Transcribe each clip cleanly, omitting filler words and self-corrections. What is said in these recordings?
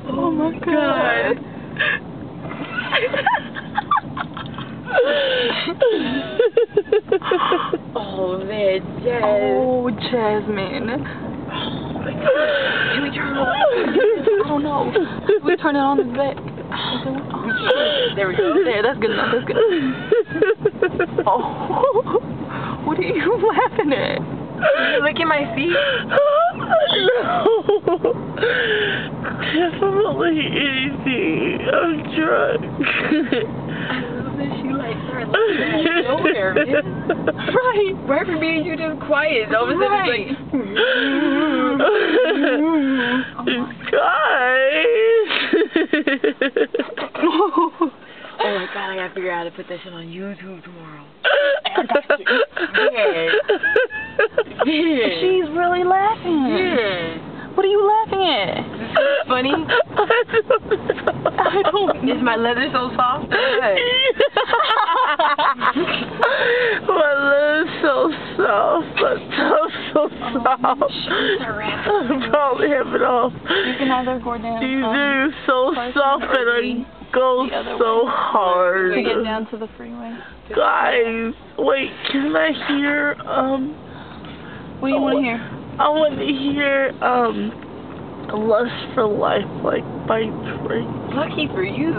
Oh my God. Oh man, Jazz. Oh, Jasmine. Can we turn it on? I don't know. We turn it on the back. There we go. There, that's good enough. That's good enough. Oh, what are you laughing at? You look at my feet. No. Definitely easy. I'm drunk. I love that she like started laughing out of nowhere, man. Right from being you just quiet. All of a sudden it's like. Guys. Oh my God, I gotta figure out how to put that shit on YouTube tomorrow. Yeah. She's really laughing. Yeah. What are you laughing at? Funny? I don't. Is my leather so soft? My leather's so soft, but so soft. I'm probably have it off. You can either go down. These are so soft and I go so hard. To get down to the freeway. Guys, wait, can I hear, What do you want to hear? I want to hear, Lust for Life, like, by Drake. Lucky for you.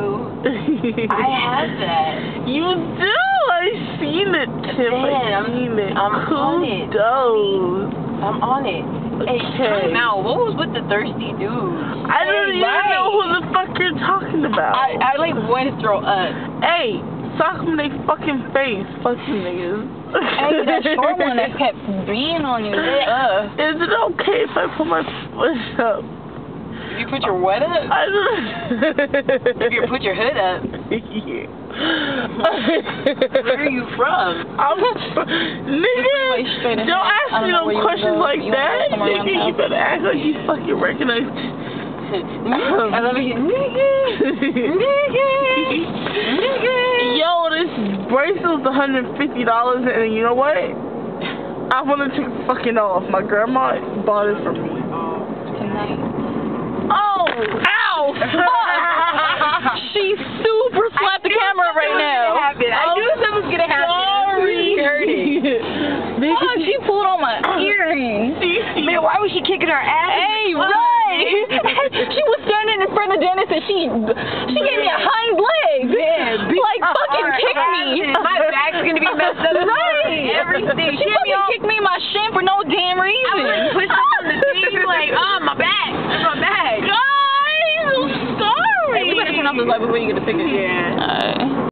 I have that. You do! I seen it, Tim. I seen it. I'm on it. Kudos. I'm on it. Hey, Okay. now, what was with the thirsty dude? I don't even know who the fuck you're talking about. I like want to throw up. Hey, sock them in their fucking face, fucking niggas. Hey, that short one that kept being on you. Is it okay if I put my foot up? If you put your what up? I don't. If you put your hood up? Yeah. Where are you from? I'm nigga, don't ask me no questions like that. Nigga, you better act like you fucking recognize. I love it. Yo, this bracelet's $150, and you know what? I want to take it fucking off. My grandma bought it for me. Tonight. Oh! Ow! She super slapped the camera right now. I knew something was gonna happen. Sorry. Oh, she pulled on my earring. Man, why was she kicking her ass? Hey, right. She was standing in front of Dennis and she gave me a hind leg. Yeah, like fucking kick me. My back's gonna be messed up. Right. Everything. She fucking kicked me in my shin for no damn reason. I was pushed up on the thing like, oh, my back. My back. Guys, I'm sorry. Hey, we better turn off this light before you get a picture. Yeah.